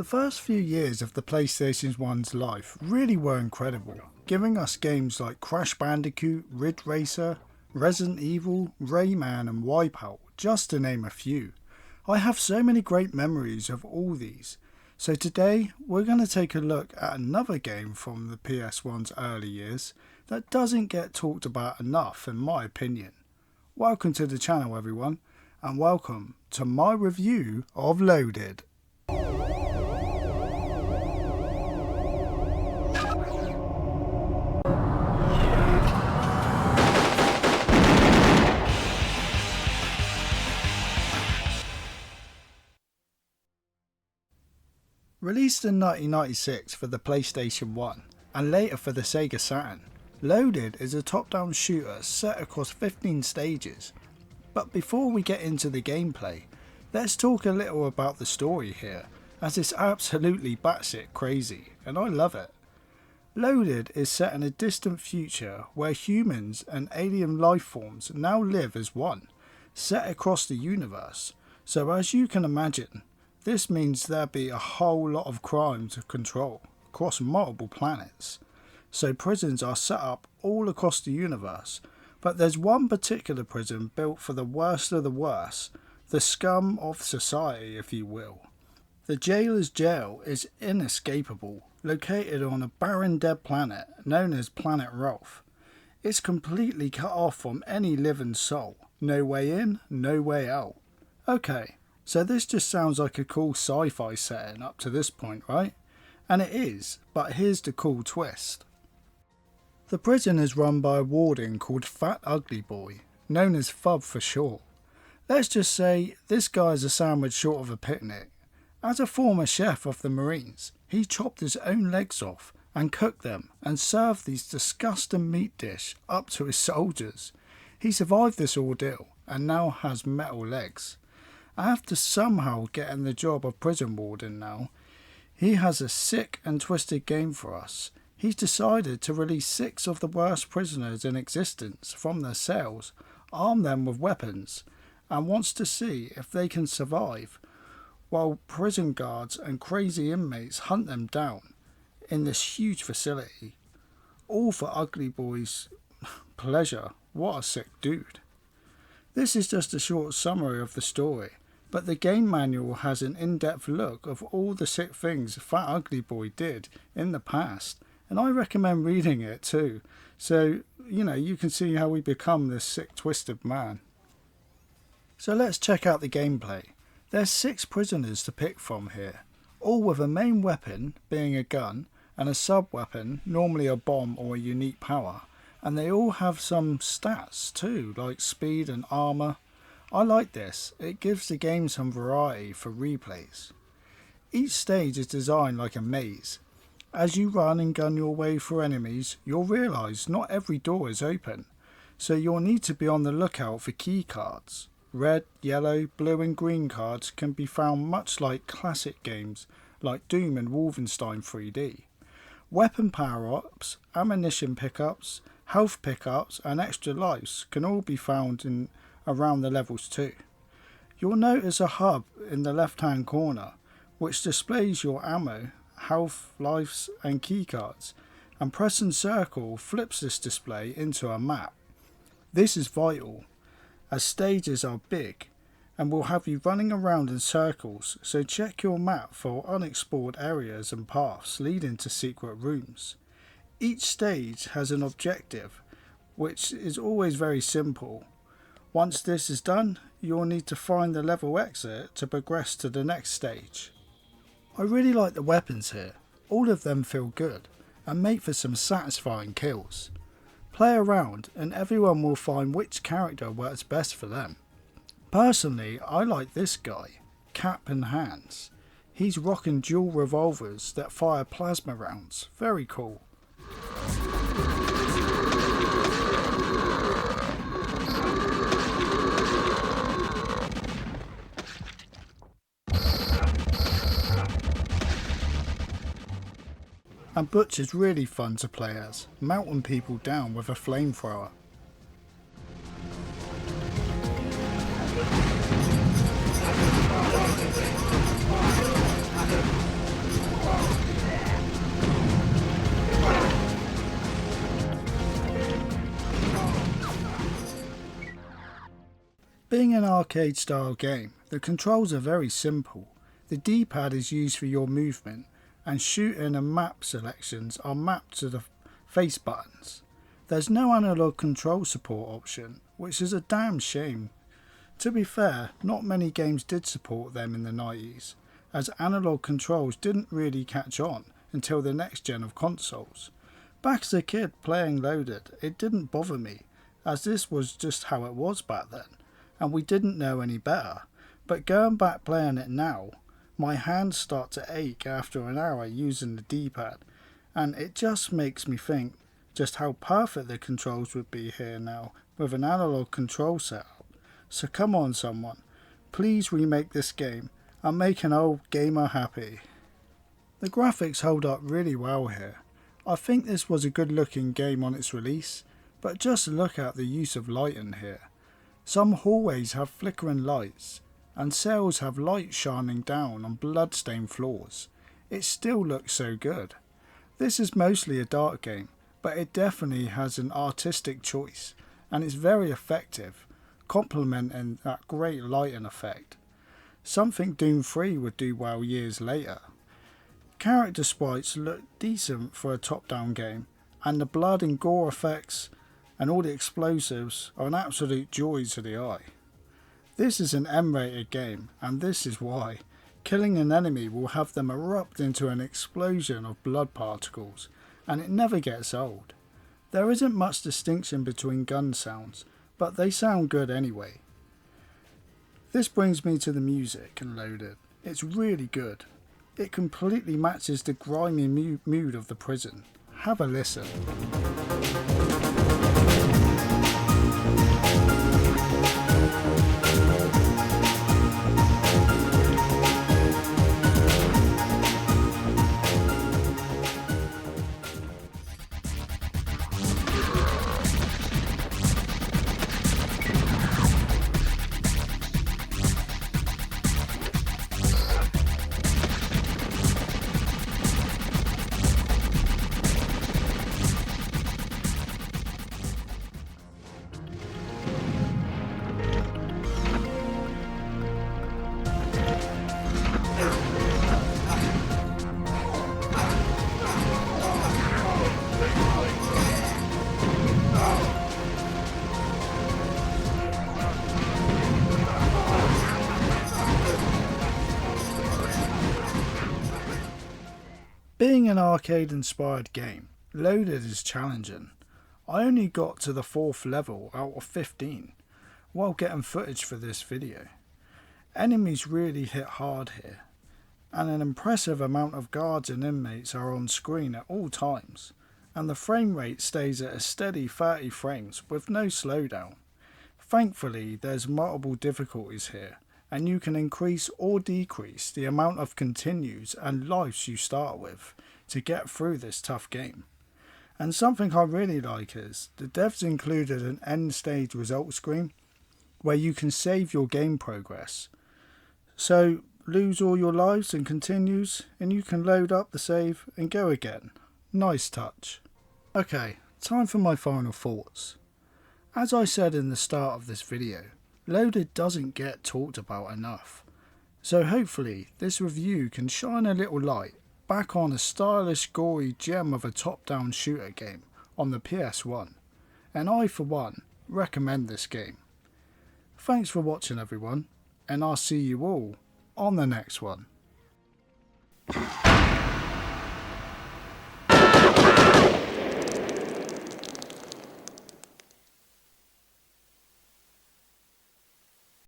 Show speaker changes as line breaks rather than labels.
The first few years of the PlayStation 1's life really were incredible, giving us games like Crash Bandicoot, Ridge Racer, Resident Evil, Rayman and Wipeout, just to name a few. I have so many great memories of all these, so today we're going to take a look at another game from the PS1's early years that doesn't get talked about enough in my opinion. Welcome to the channel everyone, and welcome to my review of Loaded. Released in 1996 for the PlayStation 1 and later for the Sega Saturn, Loaded is a top-down shooter set across 15 stages. But before we get into the gameplay, let's talk a little about the story here, as it's absolutely batshit crazy and I love it. Loaded is set in a distant future where humans and alien life forms now live as one, set across the universe. So as you can imagine, this means there'll be a whole lot of crime to control across multiple planets. So prisons are set up all across the universe, but there's one particular prison built for the worst of the worst, the scum of society if you will. The jailer's jail is inescapable, located on a barren dead planet known as Planet Rolf. It's completely cut off from any living soul, no way in, no way out. Okay. So this just sounds like a cool sci-fi setting up to this point, right? And it is, but here's the cool twist. The prison is run by a warden called Fat Ugly Boy, known as Fub for short. Let's just say this guy is a sandwich short of a picnic. As a former chef of the Marines, he chopped his own legs off and cooked them and served these disgusting meat dish up to his soldiers. He survived this ordeal and now has metal legs. After somehow getting the job of prison warden now, he has a sick and twisted game for us. He's decided to release 6 of the worst prisoners in existence from their cells, arm them with weapons, and wants to see if they can survive, while prison guards and crazy inmates hunt them down in this huge facility. All for Ugly Boy's pleasure. What a sick dude. This is just a short summary of the story. But the game manual has an in-depth look of all the sick things Fat Ugly Boy did in the past, and I recommend reading it too, so you can see how we become this sick twisted man. So let's check out the gameplay. There's 6 prisoners to pick from here, all with a main weapon being a gun and a sub-weapon, normally a bomb or a unique power, and they all have some stats too, like speed and armour. I like this, it gives the game some variety for replays. Each stage is designed like a maze. As you run and gun your way through enemies, you'll realise not every door is open, so you'll need to be on the lookout for key cards. Red, yellow, blue and green cards can be found much like classic games like Doom and Wolfenstein 3D. Weapon power-ups, ammunition pickups, health pickups and extra lives can all be found in around the levels too. You'll notice a hub in the left hand corner which displays your ammo, health, lives and keycards, and pressing circle flips this display into a map. This is vital as stages are big and will have you running around in circles, so check your map for unexplored areas and paths leading to secret rooms. Each stage has an objective which is always very simple. Once this is done, you'll need to find the level exit to progress to the next stage. I really like the weapons here, all of them feel good and make for some satisfying kills. Play around and everyone will find which character works best for them. Personally, I like this guy, Cap and Hands. He's rocking dual revolvers that fire plasma rounds, very cool. And Butch is really fun to play as, melting people down with a flamethrower. Being an arcade style game, the controls are very simple. The D-pad is used for your movement, and shooting and map selections are mapped to the face buttons. There's no analog control support option, which is a damn shame. To be fair, not many games did support them in the 90s, as analog controls didn't really catch on until the next gen of consoles. Back as a kid playing Loaded, it didn't bother me, as this was just how it was back then, and we didn't know any better. But going back playing it now, my hands start to ache after an hour using the D-pad, and it just makes me think just how perfect the controls would be here now with an analog control setup. So come on someone, please remake this game and make an old gamer happy. The graphics hold up really well here. I think this was a good looking game on its release, but just look at the use of lighting here. Some hallways have flickering lights, and cells have light shining down on blood-stained floors. It still looks so good. This is mostly a dark game, but it definitely has an artistic choice, and it's very effective, complementing that great lighting effect. Something Doom 3 would do well years later. Character sprites look decent for a top-down game, and the blood and gore effects and all the explosives are an absolute joy to the eye. This is an M-rated game, and this is why. Killing an enemy will have them erupt into an explosion of blood particles, and it never gets old. There isn't much distinction between gun sounds, but they sound good anyway. This brings me to the music in Loaded. It's really good. It completely matches the grimy mood of the prison. Have a listen. Being an arcade-inspired game, Loaded is challenging. I only got to the 4th level out of 15 while getting footage for this video. Enemies really hit hard here, and an impressive amount of guards and inmates are on screen at all times, and the frame rate stays at a steady 30 frames with no slowdown. Thankfully, there's multiple difficulties here, and you can increase or decrease the amount of continues and lives you start with to get through this tough game. And something I really like is the devs included an end stage result screen where you can save your game progress. So lose all your lives and continues, and you can load up the save and go again. Nice touch. Okay, time for my final thoughts. As I said in the start of this video, Loaded doesn't get talked about enough, so hopefully this review can shine a little light back on a stylish gory gem of a top-down shooter game on the PS1, and I for one recommend this game. Thanks for watching everyone, and I'll see you all on the next one.